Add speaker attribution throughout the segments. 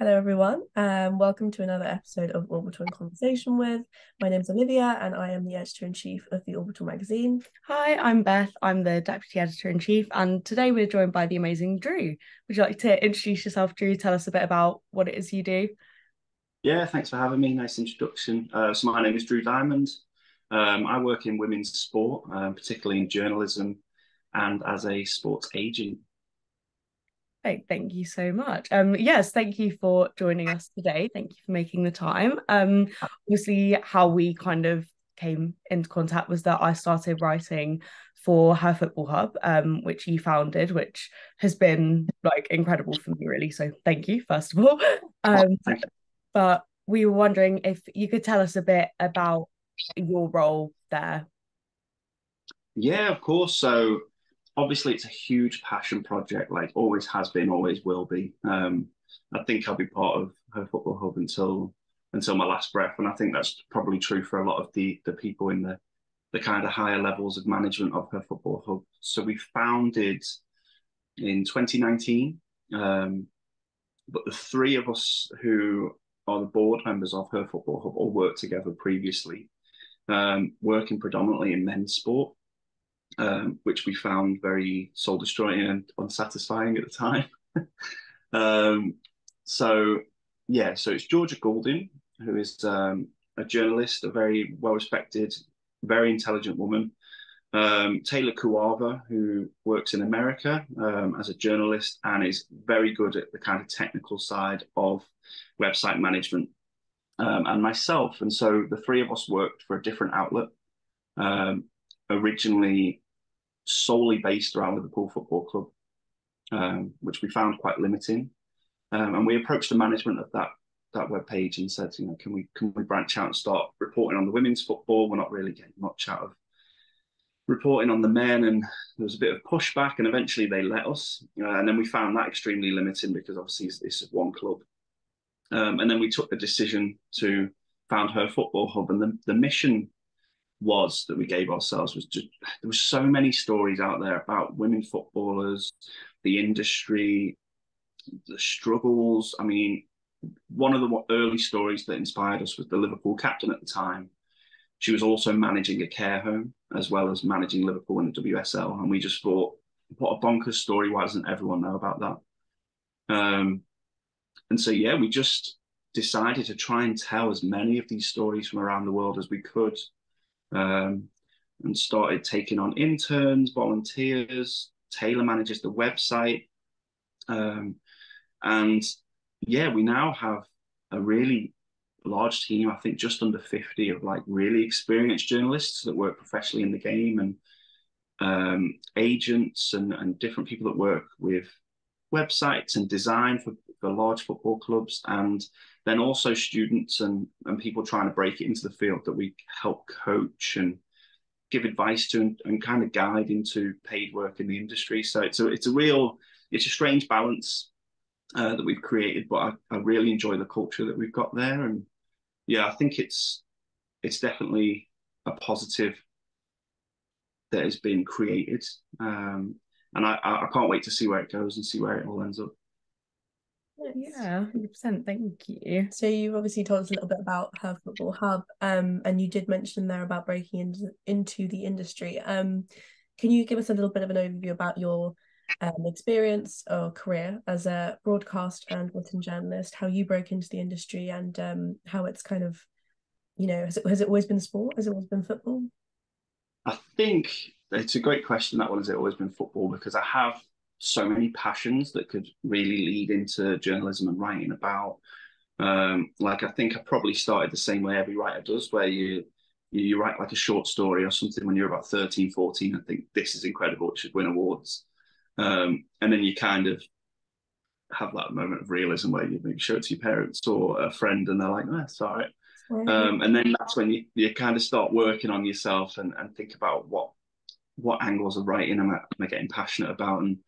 Speaker 1: Hello, everyone. Welcome to another episode of Orbital in Conversation with. My name's Olivia, and I am the editor-in-chief of the Orbital magazine.
Speaker 2: Hi, I'm Beth. I'm the Deputy Editor-in-Chief, and today we're joined by the amazing Drew. Would you like to introduce yourself, Drew? Tell us a bit about what it is you do.
Speaker 3: Yeah, thanks for having me. Nice introduction. So my name is Drew Diamond. I work in women's sport, particularly in journalism and as a sports agent.
Speaker 2: Thank you so much. Yes, thank you for joining us today. Thank you for making the time. Obviously, how we kind of came into contact was that I started writing for Her Football Hub, which you founded, which has been like incredible for me, really. So thank you, first of all. Um,
Speaker 3: Thank you.
Speaker 2: but we were wondering if you could tell us a bit about your role there.
Speaker 3: Yeah, of course. So obviously it's a huge passion project, like always has been, always will be. I think I'll be part of Her Football Hub until my last breath. And I think that's probably true for a lot of the people in the kind of higher levels of management of Her Football Hub. So we founded in 2019. But the three of us who are the board members of Her Football Hub all worked together previously, working predominantly in men's sport, which we found very soul destroying and unsatisfying at the time. um, so, yeah, so it's Georgia Goulding, who is a journalist, a very well respected, very intelligent woman. Taylor Kuava, who works in America as a journalist and is very good at the kind of technical side of website management, and myself. And so the three of us worked for a different outlet, originally solely based around Liverpool Football Club, which we found quite limiting. And we approached the management of that web page and said, can we branch out and start reporting on the women's football? We're not really getting much out of reporting on the men, and there was a bit of pushback, and eventually they let us. And then we found that extremely limiting because obviously it's one club. And then we took the decision to found Her Football Hub, and the mission was that we gave ourselves was just there were so many stories out there about women footballers, the industry, the struggles. I mean, one of the early stories that inspired us was the Liverpool captain at the time. She was also managing a care home as well as managing Liverpool in the WSL. And we just thought, what a bonkers story. Why doesn't everyone know about that? And so, yeah, we just decided to try and tell as many of these stories from around the world as we could, and started taking on interns, volunteers. Taylor manages the website. And yeah, we now have a really large team, I think just under 50 of like really experienced journalists that work professionally in the game, and agents and different people that work with websites and design for large football clubs, and then also students and people trying to break it into the field that we help coach and give advice to and kind of guide into paid work in the industry. So it's a strange balance that we've created, but I really enjoy the culture that we've got there. And yeah, I think it's definitely a positive that has been created. And I can't wait to see where it goes and see where it all ends up.
Speaker 2: Yeah, 100%. Thank you.
Speaker 1: So you've obviously told us a little bit about Her Football Hub, and you did mention there about breaking into the industry. Can you give us a little bit of an overview about your experience or career as a broadcast and written journalist, how you broke into the industry, and how it's kind of, has it always been sport? Has it always been football?
Speaker 3: I think it's a great question, that one. Has it always been football? Because I have so many passions that could really lead into journalism and writing about. Like I think I probably started the same way every writer does, where you write like a short story or something when you're about 13, 14, and think this is incredible, it should win awards. And then you kind of have that moment of realism where you maybe show it to your parents or a friend and they're like, oh, it's all right. And then that's when you kind of start working on yourself and think about what angles of writing am I getting passionate about. And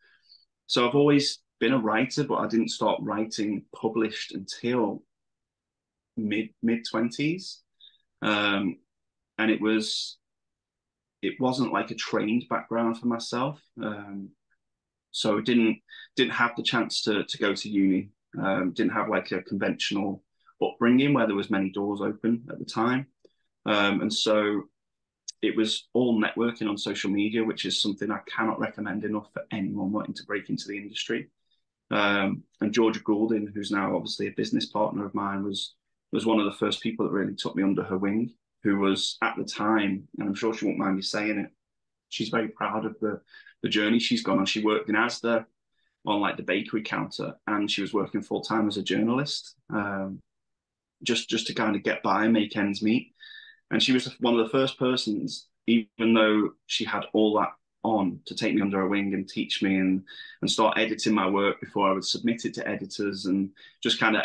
Speaker 3: so I've always been a writer, but I didn't start writing published until mid 20s. And it wasn't like a trained background for myself. So didn't have the chance to go to uni. didn't have like a conventional upbringing where there was many doors open at the time. And so it was all networking on social media, which is something I cannot recommend enough for anyone wanting to break into the industry. And Georgia Goulding, who's now obviously a business partner of mine, was one of the first people that really took me under her wing, who was at the time, and I'm sure she won't mind me saying it, she's very proud of the journey she's gone on. She worked in Asda on like the bakery counter, and she was working full time as a journalist, just to kind of get by and make ends meet. And she was one of the first persons, even though she had all that on, to take me under her wing and teach me and start editing my work before I would submit it to editors, and just kind of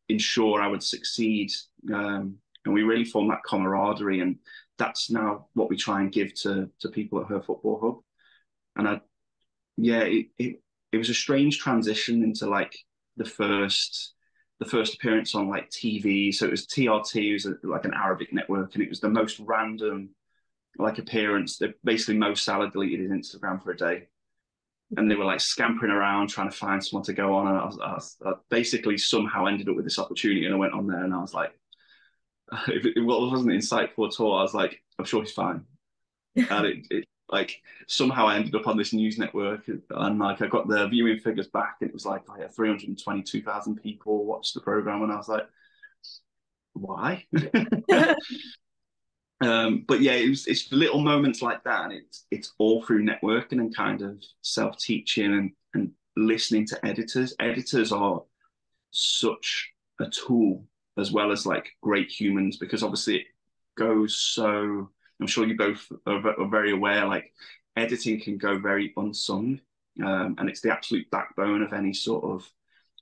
Speaker 3: ensure I would succeed. And we really formed that camaraderie, and that's now what we try and give to people at Her Football Hub. And it was a strange transition into like the first appearance on like TV. So it was TRT, it was like an Arabic network, and it was the most random like appearance. That basically Mo Salah deleted his Instagram for a day, and they were like scampering around trying to find someone to go on. And I basically somehow ended up with this opportunity, and I went on there, and I was like, it wasn't insightful at all. I was like, I'm sure he's fine. And it like somehow I ended up on this news network, and like I got the viewing figures back, and it was like, 322,000 people watched the program, and I was like, why? But yeah, it's little moments like that, and it's all through networking and kind of self-teaching and listening to editors. Editors are such a tool as well as like great humans, because obviously it goes so, I'm sure you both are very aware, like editing can go very unsung, and it's the absolute backbone of any sort of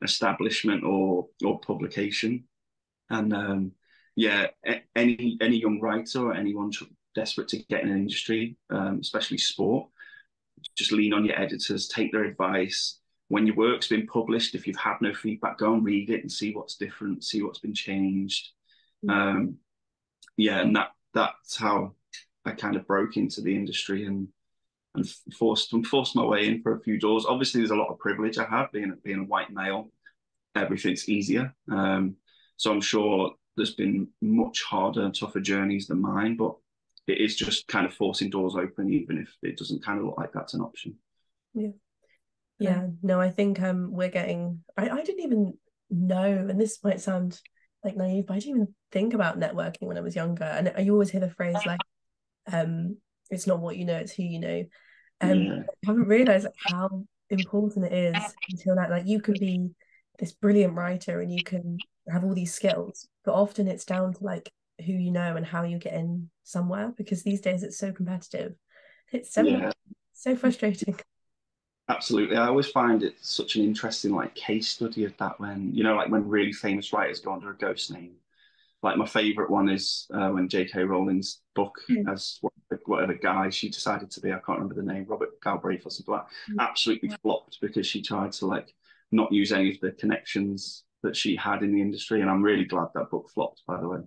Speaker 3: establishment or publication. And yeah, any young writer or anyone desperate to get in an industry, especially sport, just lean on your editors, take their advice. When your work's been published, if you've had no feedback, go and read it and see what's different, see what's been changed. Yeah, and that's how I kind of broke into the industry and forced my way in for a few doors. Obviously, there's a lot of privilege I have being a white male. Everything's easier. So I'm sure there's been much harder and tougher journeys than mine, but it is just kind of forcing doors open, even if it doesn't kind of look like that's an option.
Speaker 1: Yeah, no, I think we're getting, I didn't even know, and this might sound like naive, but I didn't even think about networking when I was younger. And you always hear the phrase like, it's not what you know, it's who you know.
Speaker 3: Yeah.
Speaker 1: I haven't realized like how important it is until that, like you can be this brilliant writer and you can have all these skills, but often it's down to like who you know and how you get in somewhere, because these days it's so competitive. It's so frustrating.
Speaker 3: Absolutely. I always find it such an interesting like case study of that, when, like when really famous writers go under a ghost name. Like my favorite one is when J.K. Rowling's book, as whatever guy she decided to be, I can't remember the name, Robert Galbraith or something like that, absolutely flopped because she tried to like not use any of the connections that she had in the industry. And I'm really glad that book flopped, by the way.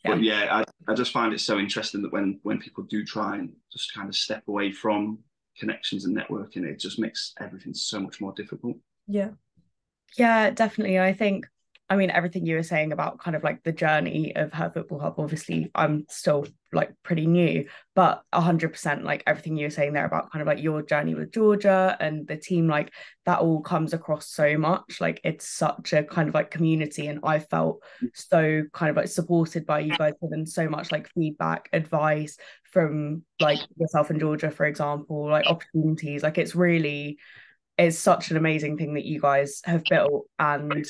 Speaker 3: But yeah, I just find it so interesting that when people do try and just kind of step away from connections and networking, it just makes everything so much more difficult.
Speaker 2: Yeah, definitely. I mean, everything you were saying about kind of like the journey of Her Football Hub, obviously I'm still like pretty new, but 100% like everything you were saying there about kind of like your journey with Georgia and the team, like that all comes across so much. Like it's such a kind of like community, and I felt so kind of like supported by you guys, given so much like feedback, advice from like yourself and Georgia, for example, like opportunities. Like it's such an amazing thing that you guys have built, and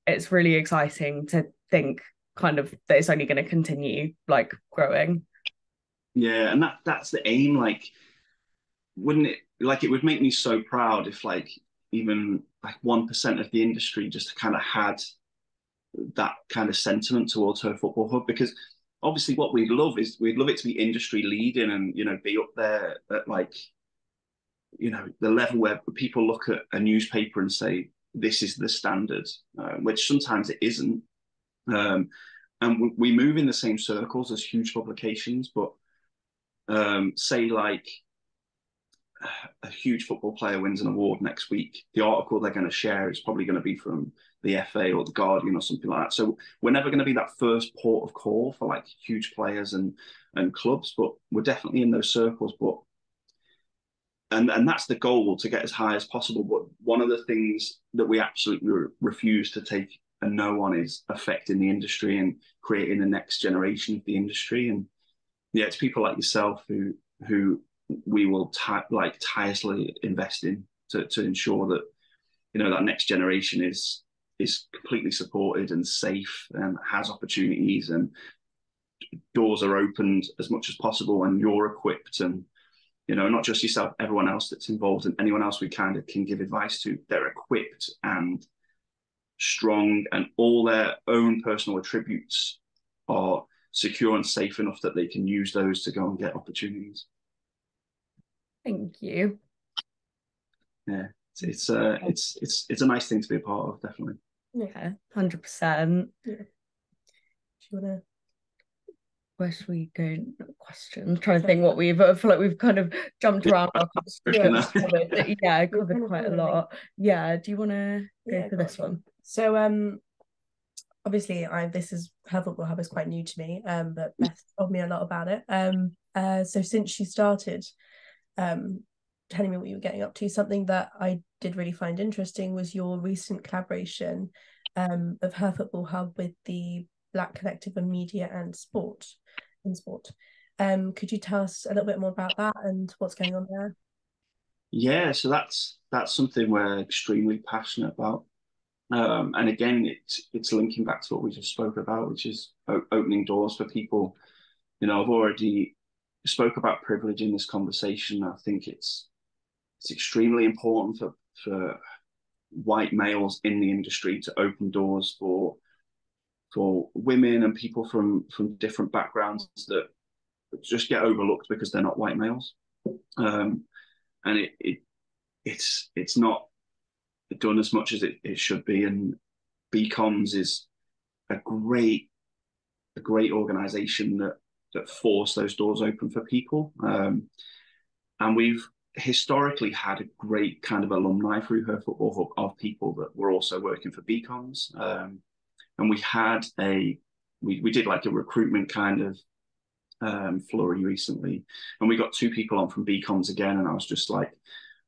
Speaker 2: it's really exciting to think kind of that it's only going to continue like growing.
Speaker 3: Yeah, and that's the aim. Like, wouldn't it, like it would make me so proud if like even like 1% of the industry just kind of had that kind of sentiment towards Her Football Hub, because obviously what we'd love it to be industry leading and be up there at like the level where people look at a newspaper and say this is the standard, which sometimes it isn't. And we move in the same circles as huge publications, but say like a huge football player wins an award next week, the article they're going to share is probably going to be from the FA or the Guardian or something like that. So we're never going to be that first port of call for like huge players and clubs, but we're definitely in those circles. But and that's the goal, to get as high as possible. But one of the things that we absolutely refuse to take a no on is affecting the industry and creating the next generation of the industry. And yeah, it's people like yourself who we will tirelessly invest in to ensure that, you know, that next generation is completely supported and safe and has opportunities, and doors are opened as much as possible, and you're equipped, and, you know, not just yourself, everyone else that's involved and anyone else we kind of can give advice to, they're equipped and strong, and all their own personal attributes are secure and safe enough that they can use those to go and get opportunities.
Speaker 2: Thank you.
Speaker 3: Yeah, it's a nice thing to be a part of, definitely.
Speaker 2: Yeah, 100%.
Speaker 1: Yeah. Do you want to?
Speaker 2: Where should we go? Questions. I'm trying to think what I feel like we've kind of jumped around our questions. Covered quite a lot. Yeah. Do you want to go for this one?
Speaker 1: So obviously this is Her Football Hub is quite new to me, but Beth told me a lot about it. So since you started telling me what you were getting up to, something that I did really find interesting was your recent collaboration of Her Football Hub with the Black Collective of Media and Sport. Could you tell us a little bit more about that and what's going on there?
Speaker 3: Yeah, so that's something we're extremely passionate about. And again, it's linking back to what we just spoke about, which is opening doors for people. You know, I've already spoke about privilege in this conversation. I think it's extremely important for white males in the industry to open doors for women and people from different backgrounds that just get overlooked because they're not white males. And it's not done as much as it should be. And Beacons is a great organization that force those doors open for people. And we've historically had a great kind of alumni through Her Football Hub of people that were also working for Beacons. And we did like a recruitment kind of flurry recently, and we got 2 people on from Beacons again, and I was just like,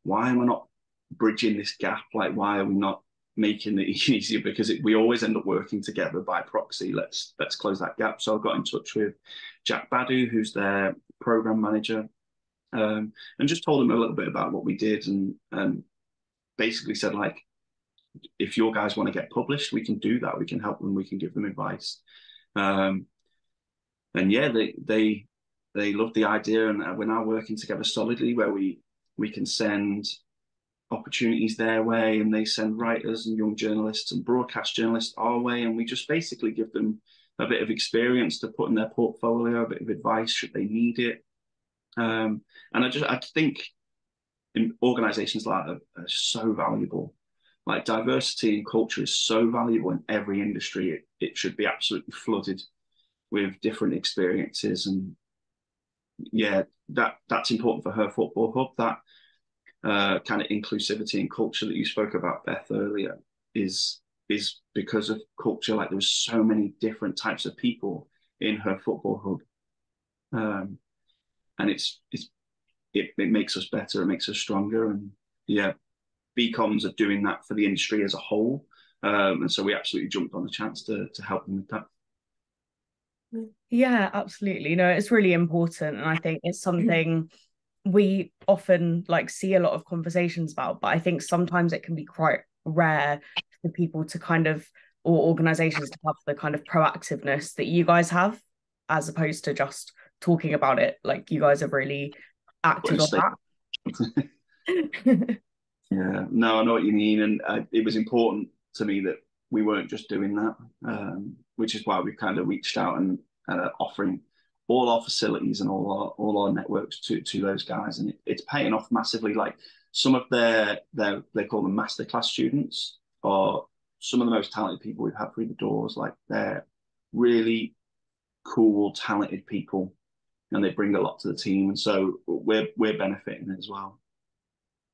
Speaker 3: why am I not bridging this gap? Like, why are we not making it easier? Because we always end up working together by proxy. Let's close that gap. So I got in touch with Jack Badu, who's their program manager, and just told him a little bit about what we did, and basically said, like, if your guys want to get published, we can do that. We can help them. We can give them advice. And yeah, they loved the idea, and we're now working together solidly, where we can send opportunities their way, and they send writers and young journalists and broadcast journalists our way, and we just basically give them a bit of experience to put in their portfolio, a bit of advice should they need it. And I think in organizations like that are so valuable. Like, diversity and culture is so valuable in every industry. It should be absolutely flooded with different experiences. And yeah, that's important for Her Football Hub. That kind of inclusivity and culture that you spoke about, Beth, earlier, is because of culture. Like, there's so many different types of people in Her Football Hub, and it makes us better. It makes us stronger. And yeah, Becoms are doing that for the industry as a whole, and so we absolutely jumped on the chance to help them with that.
Speaker 2: Yeah, absolutely. No, it's really important, and I think it's something we often like see a lot of conversations about, but I think sometimes it can be quite rare for people to kind of, or organizations to have the kind of proactiveness that you guys have, as opposed to just talking about it. Like, you guys have really acted on that.
Speaker 3: Yeah, no, I know what you mean, and it was important to me that we weren't just doing that, which is why we kind of reached out and offering all our facilities and all our networks to those guys, and it's paying off massively. Like, some of their they call them masterclass students, are some of the most talented people we've had through the doors. Like, they're really cool, talented people, and they bring a lot to the team, and so we're benefiting as well.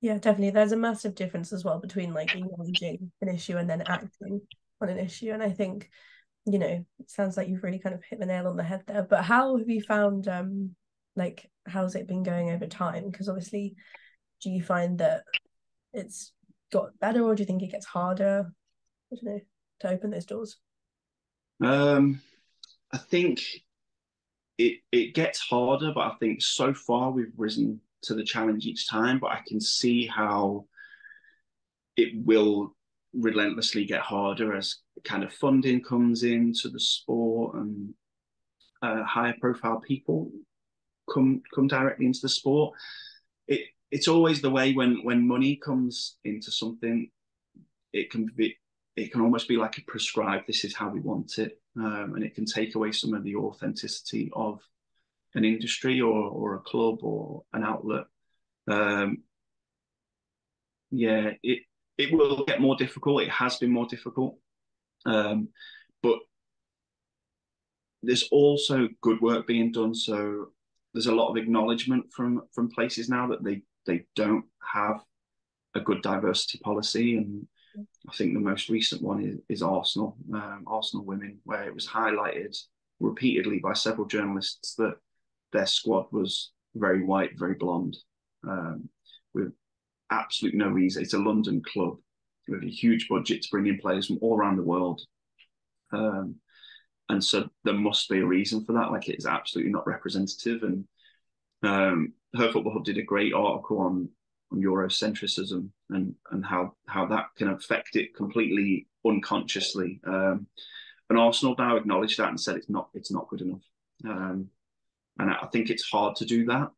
Speaker 1: Yeah, definitely. There's a massive difference as well between like acknowledging an issue and then acting on an issue. And I think, it sounds like you've really kind of hit the nail on the head there. But how have you found like how's it been going over time? Because obviously, do you find that it's got better or do you think it gets harder? I don't know, to open those doors.
Speaker 3: I think it gets harder, but I think so far we've risen to the challenge each time. But I can see how it will relentlessly get harder as kind of funding comes into the sport and higher profile people come directly into the sport. It's always the way when money comes into something, it can almost be like a prescribed. This is how we want it, and it can take away some of the authenticity of an industry or a club or an outlet. Um, yeah, it will get more difficult. It has been more difficult, but there's also good work being done. So there's a lot of acknowledgement from places now that they don't have a good diversity policy, and I think the most recent one is Arsenal, Arsenal women, where it was highlighted repeatedly by several journalists that their squad was very white, very blonde, with absolutely no reason. It's a London club with a huge budget to bring in players from all around the world. And so there must be a reason for that. Like, it's absolutely not representative. And Her Football Hub did a great article on Eurocentrism and how that can affect it completely unconsciously. And Arsenal now acknowledged that and said it's not good enough. And I think it's hard to do that.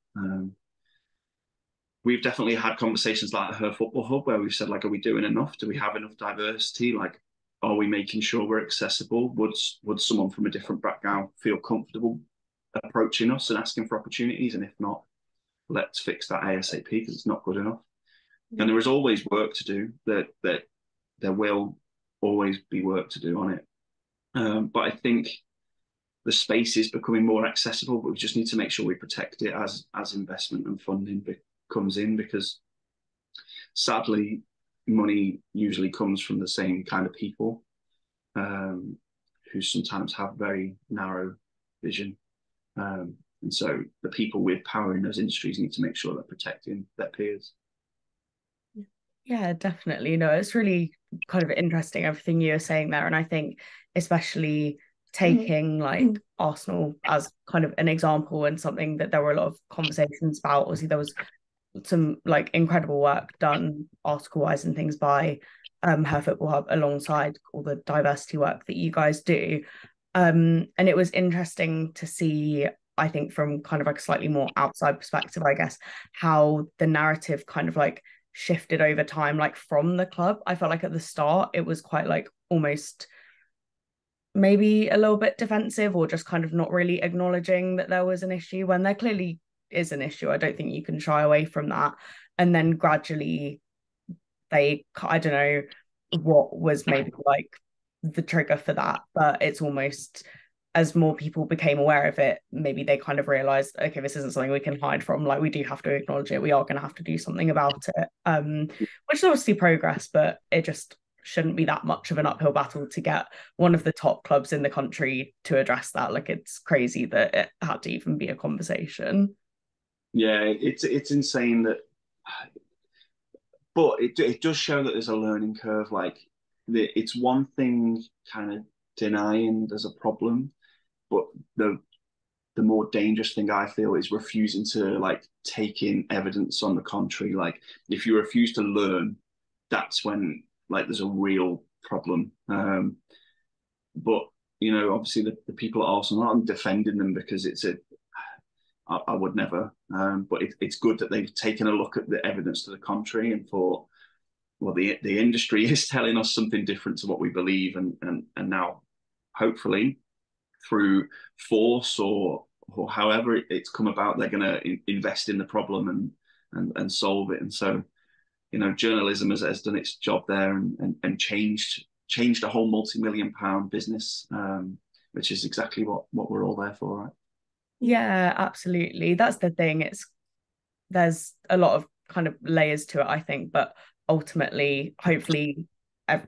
Speaker 3: We've definitely had conversations like Her Football Hub where we've said, like, are we doing enough? Do we have enough diversity? Like, are we making sure we're accessible? Would someone from a different background feel comfortable approaching us and asking for opportunities? And if not, let's fix that ASAP because it's not good enough. Yeah. And there is always work to do. That there will always be work to do on it. But I think the space is becoming more accessible, but we just need to make sure we protect it as investment and funding comes in, because sadly, money usually comes from the same kind of people who sometimes have very narrow vision. And so the people with power in those industries need to make sure they're protecting their peers.
Speaker 2: Yeah, definitely. No, it's really kind of interesting everything you're saying there. And I think especially taking like Arsenal as kind of an example and something that there were a lot of conversations about. Obviously, there was some like incredible work done article wise and things by Her Football Hub alongside all the diversity work that you guys do. And it was interesting to see, I think, from kind of like a slightly more outside perspective, I guess, how the narrative kind of like shifted over time, like from the club. I felt like at the start it was quite like almost maybe a little bit defensive or just kind of not really acknowledging that there was an issue when there clearly is an issue. I don't think you can shy away from that. And then gradually I don't know what was maybe like the trigger for that, but it's almost as more people became aware of it, maybe they kind of realized, okay, this isn't something we can hide from. Like, we do have to acknowledge it. We are going to have to do something about it. Which is obviously progress, but it just shouldn't be that much of an uphill battle to get one of the top clubs in the country to address that. Like, it's crazy that it had to even be a conversation.
Speaker 3: Yeah, it's insane that, but it does show that there's a learning curve. Like, it's one thing kind of denying there's a problem, but the more dangerous thing I feel is refusing to like take in evidence on the contrary. Like, if you refuse to learn, that's when like there's a real problem. But obviously the people at Arsenal, aren't defending them because I would never. But it's good that they've taken a look at the evidence to the contrary and thought, well, the industry is telling us something different to what we believe, and now hopefully through force or however it's come about, they're going to invest in the problem and solve it. And so, journalism has done its job there and changed a whole multi-million-pound business, which is exactly what we're all there for, right?
Speaker 2: Yeah, absolutely. That's the thing. There's a lot of kind of layers to it, I think, but ultimately, hopefully,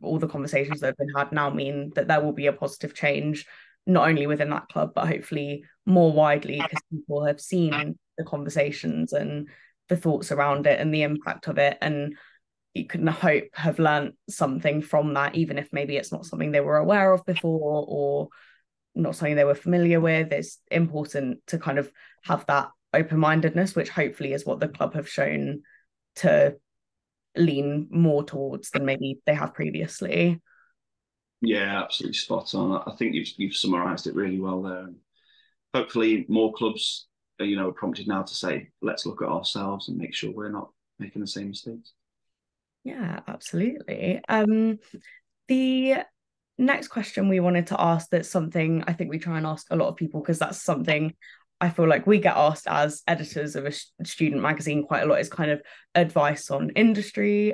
Speaker 2: all the conversations that have been had now mean that there will be a positive change, not only within that club, but hopefully more widely, because people have seen the conversations and the thoughts around it and the impact of it. And you can hope have learned something from that, even if maybe it's not something they were aware of before or not something they were familiar with. It's important to kind of have that open-mindedness, which hopefully is what the club have shown to lean more towards than maybe they have previously.
Speaker 3: Yeah, absolutely spot on. I think you've summarised it really well there. Hopefully, more clubs, are prompted now to say, let's look at ourselves and make sure we're not making the same mistakes.
Speaker 2: Yeah, absolutely. The next question we wanted to ask, that's something I think we try and ask a lot of people, because that's something I feel like we get asked as editors of a student magazine quite a lot, is kind of advice on industry,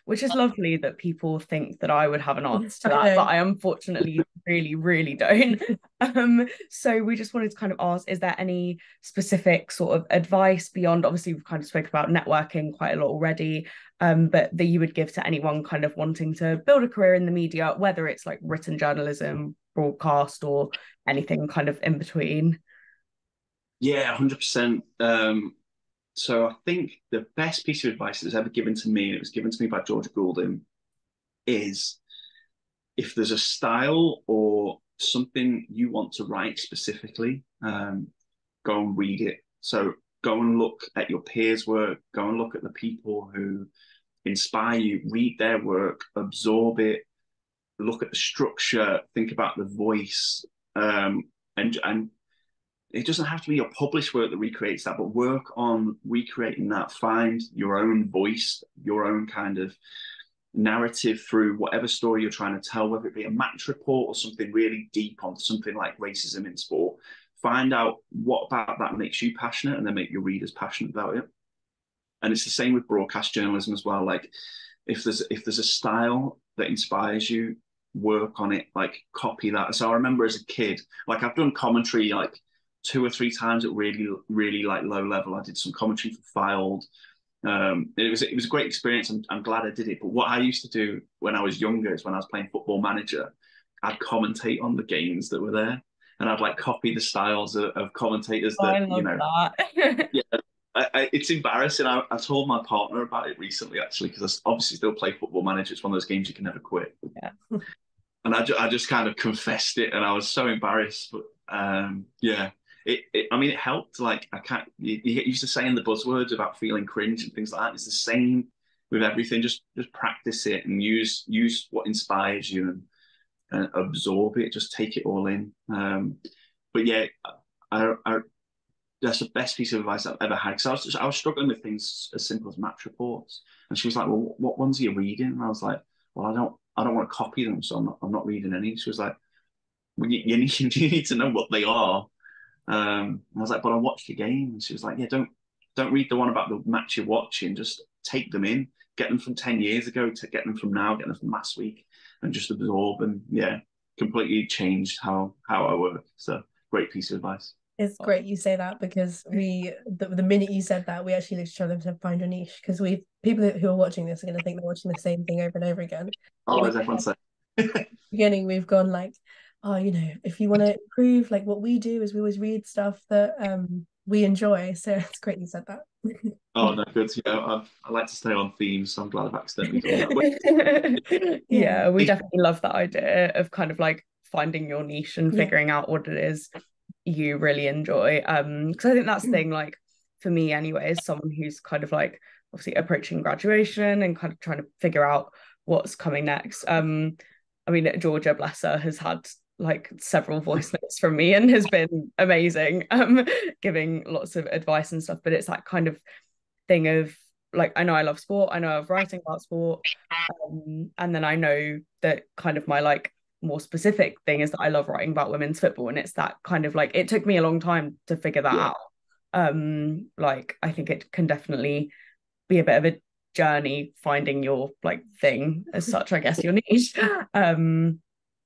Speaker 2: which is lovely that people think that I would have an answer to that, but I unfortunately really, really don't. So we just wanted to kind of ask, is there any specific sort of advice beyond, obviously we've kind of spoke about networking quite a lot already, but that you would give to anyone kind of wanting to build a career in the media, whether it's like written journalism, broadcast, or anything kind of in between?
Speaker 3: Yeah, 100%. So I think the best piece of advice that's ever given to me, and it was given to me by Georgia Goulding, is if there's a style or something you want to write specifically, go and read it. So go and look at your peers' work, go and look at the people who inspire you, read their work, absorb it, look at the structure, think about the voice, and it doesn't have to be your published work that recreates that, but work on recreating that. Find your own voice, your own kind of narrative through whatever story you're trying to tell, whether it be a match report or something really deep on something like racism in sport. Find out what about that makes you passionate, and then make your readers passionate about it. And it's the same with broadcast journalism as well. Like if there's a style that inspires you, work on it, like copy that. So I remember as a kid, like I've done commentary like 2 or 3 times at really, really like low level. I did some commentary for Filed. It was a great experience. I'm glad I did it. But what I used to do when I was younger is when I was playing Football Manager, I'd commentate on the games that were there, and I'd like copy the styles of commentators
Speaker 2: Oh,
Speaker 3: that
Speaker 2: I love that.
Speaker 3: Yeah, it's embarrassing. I told my partner about it recently, actually, because I obviously still play Football Manager. It's one of those games you can never quit.
Speaker 2: Yeah.
Speaker 3: And I just kind of confessed it, and I was so embarrassed. But yeah, I mean, it helped. Like I can't. You used to saying the buzzwords about feeling cringe and things like that. It's the same with everything. Just practice it and use what inspires you, and absorb it. Just take it all in. But yeah, I that's the best piece of advice I've ever had. Because I was struggling with things as simple as match reports, and she was like, "Well, what ones are you reading?" And I was like, "Well, I don't want to copy them, so I'm not reading any." She was like, "Well, you need to know what they are." I was like, "But I watched the game." And she was like, "Yeah, don't read the one about the match you're watching. Just take them in, get them from 10 years ago to get them from now, get them from last week, and just absorb." And yeah, completely changed how I work. So great piece of advice.
Speaker 1: It's great you say that, because the minute you said that, we actually looked at each other and said, find your niche, because people who are watching this are going to think they're watching the same thing over and over again.
Speaker 3: Oh, as everyone said.
Speaker 1: Beginning, we've gone like, oh, if you want to improve, like what we do is we always read stuff that we enjoy. So it's great you said that.
Speaker 3: Oh no, good. Yeah, I like to stay on theme, so I'm glad I've accidentally done that.
Speaker 2: Yeah, we definitely love that idea of kind of like finding your niche and figuring out what it is you really enjoy. Because I think that's the thing, like for me anyway, as someone who's kind of like obviously approaching graduation and kind of trying to figure out what's coming next. I mean, Georgia, bless her, has had like several voice notes from me and has been amazing, giving lots of advice and stuff. But it's that kind of thing of like, I know I love sport, I know of writing about sport, and then I know that kind of my like more specific thing is that I love writing about women's football, and it's that kind of like, it took me a long time to figure that out. Like I think it can definitely be a bit of a journey finding your like thing as such, I guess, your niche.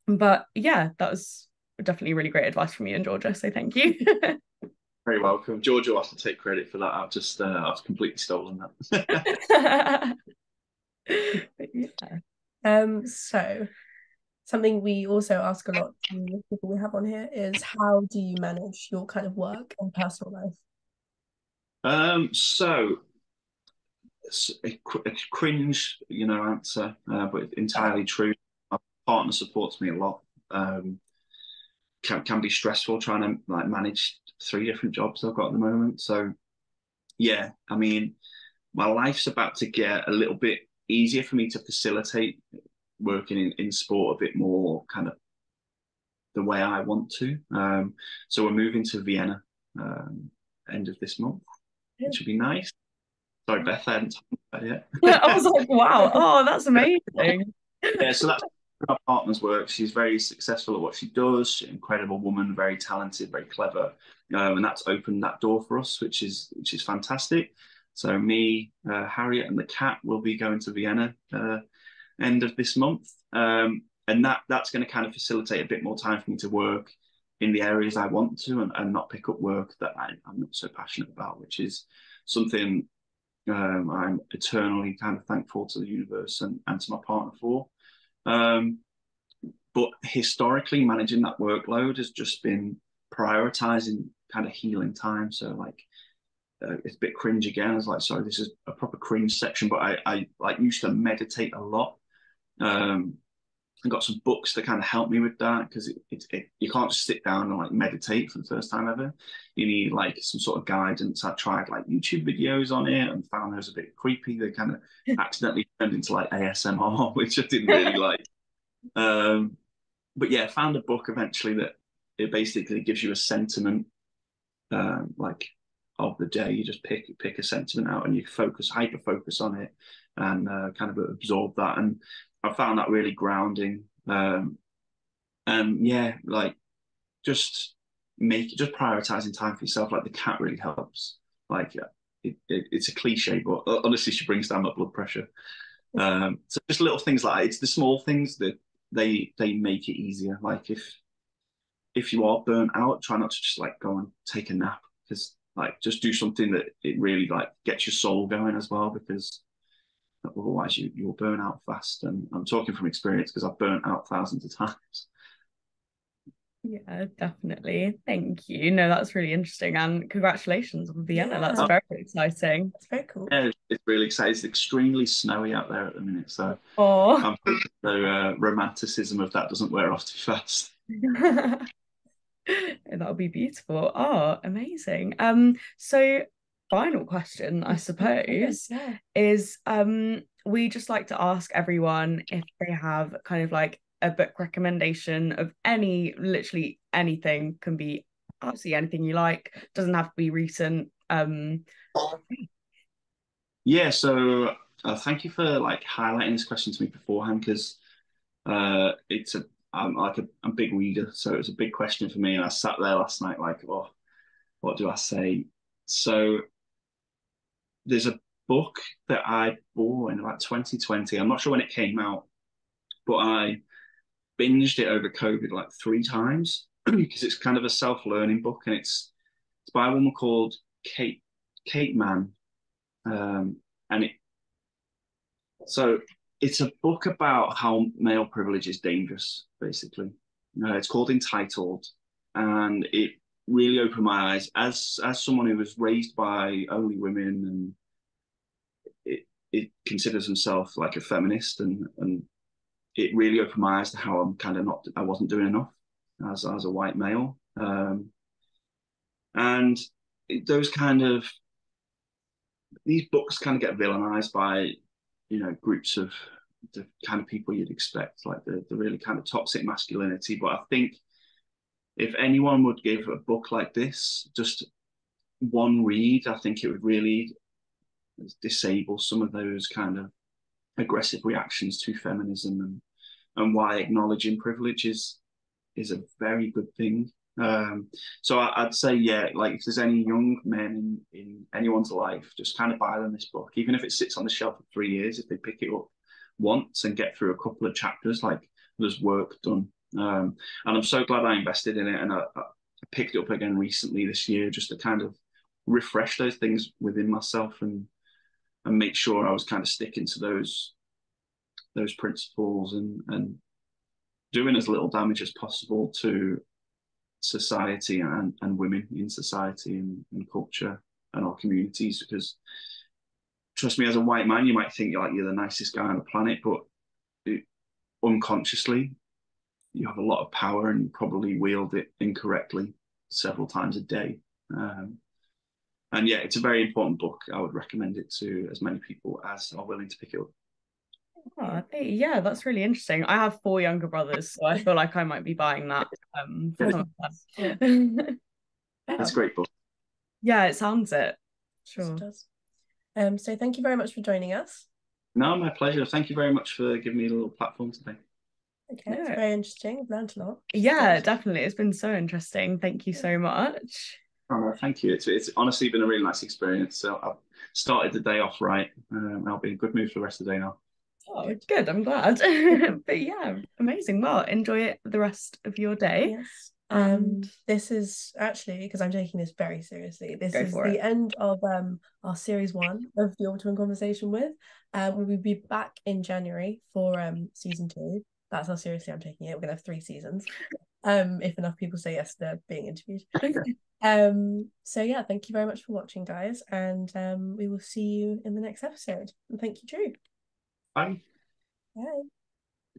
Speaker 2: But yeah, that was definitely really great advice from you and Georgia, so thank you.
Speaker 3: very welcome. Giorgio has to take credit for that. I've completely stolen that.
Speaker 1: Yeah. So something we also ask a lot to the people we have on here is how do you manage your kind of work and personal life?
Speaker 3: So it's a cringe, answer, but entirely true. My partner supports me a lot. Can be stressful trying to like manage 3 different jobs I've got at the moment. So yeah, I mean, my life's about to get a little bit easier for me to facilitate working in sport a bit more kind of the way I want to. So we're moving to Vienna end of this month, which would be nice. Sorry, Beth, I hadn't talked about it yet.
Speaker 2: I was like, wow, oh, that's amazing.
Speaker 3: Yeah, so that's our partner's work. She's very successful at what she does. She's an incredible woman, very talented, very clever, and that's opened that door for us, which is fantastic. So me, Harriet, and the cat will be going to Vienna end of this month, and that's going to kind of facilitate a bit more time for me to work in the areas I want to, and not pick up work that I'm not so passionate about, which is something I'm eternally kind of thankful to the universe and to my partner for. But historically, managing that workload has just been prioritizing kind of healing time. So like, it's a bit cringe again. I was like, sorry, this is a proper cringe section, but I like used to meditate a lot. I got some books that kind of help me with that because you can't just sit down and like meditate for the first time ever. You need like some sort of guidance. I tried like YouTube videos on it and found those a bit creepy. They kind of accidentally turned into like ASMR, which I didn't really like. But yeah, found a book eventually that it basically gives you a sentiment like of the day. You just pick a sentiment out and you hyper focus on it and kind of absorb that. And I found that really grounding. And yeah, like just prioritizing time for yourself. Like the cat really helps. Like it's a cliche, but honestly, she brings down my blood pressure. So just little things like that. It's the small things that they make it easier. Like if you are burnt out, try not to just like go and take a nap, because like just do something that it really like gets your soul going as well, because otherwise you'll burn out fast. And I'm talking from experience because I've burnt out thousands of times.
Speaker 2: Yeah, definitely. Thank you. No, that's really interesting. And congratulations on Vienna.
Speaker 1: Yeah.
Speaker 2: That's very exciting.
Speaker 1: It's very cool.
Speaker 3: Yeah, it's really exciting. It's extremely snowy out there at the minute, so
Speaker 2: Oh.
Speaker 3: I'm hoping the romanticism of that doesn't wear off too fast.
Speaker 2: That'll be beautiful. Oh, amazing. So final question, I suppose, is we just like to ask everyone if they have kind of like a book recommendation of literally anything, can be absolutely anything you like, doesn't have to be recent.
Speaker 3: Yeah, so thank you for like highlighting this question to me beforehand, because I'm like I'm a big reader, so it was a big question for me, and I sat there last night like, oh, what do I say? So there's a book that I bought in about 2020. I'm not sure when it came out, but I binged it over COVID like 3 times because it's kind of a self-learning book, and it's by a woman called Kate Mann, and it's a book about how male privilege is dangerous, basically. It's called Entitled, and it really opened my eyes as someone who was raised by only women, and it considers himself like a feminist, and it really opened my eyes to how I wasn't doing enough as a white male, and those kind of these books kind of get villainized by groups of the kind of people you'd expect, like the really kind of toxic masculinity. But I think if anyone would give a book like this just one read, I think it would really disable some of those kind of aggressive reactions to feminism, and why acknowledging privilege is a very good thing. So I'd say, yeah, like if there's any young men in anyone's life, just kind of buy them this book, even if it sits on the shelf for 3 years. If they pick it up once and get through a couple of chapters, like there's work done. And I'm so glad I invested in it, and picked it up again recently this year just to kind of refresh those things within myself and make sure I was kind of sticking to those principles and doing as little damage as possible to society and women in society and culture and our communities. Because trust me, as a white man, you might think you're the nicest guy on the planet, but unconsciously, you have a lot of power and probably wield it incorrectly several times a day. And yeah, it's a very important book. I would recommend it to as many people as are willing to pick it up.
Speaker 2: Oh, yeah, that's really interesting. I have 4 younger brothers, so I feel like I might be buying that for some of them.
Speaker 3: It's a great book.
Speaker 2: Yeah, it sounds it.
Speaker 1: Sure.
Speaker 2: Sure.
Speaker 1: It does. So thank you very much for joining us.
Speaker 3: No, my pleasure. Thank you very much for giving me a little platform today.
Speaker 1: Okay, it's very interesting. I've learned a lot.
Speaker 2: Yeah, definitely. It's been so interesting. Thank you so much.
Speaker 3: Oh, thank you. It's honestly been a really nice experience. So I've started the day off right. I'll be in a good mood for the rest of the day now.
Speaker 2: Oh, good. I'm glad. But yeah, amazing. Well, enjoy the rest of your day.
Speaker 1: Yes. This is actually, because I'm taking this very seriously, this is the end of our series 1 of the Orbital Conversation with. We will be back in January for season 2. That's how seriously I'm taking it. We're gonna have 3 seasons. If enough people say yes to being interviewed. So yeah, thank you very much for watching, guys, and we will see you in the next episode. And thank you, Drew.
Speaker 3: Bye.
Speaker 1: Bye.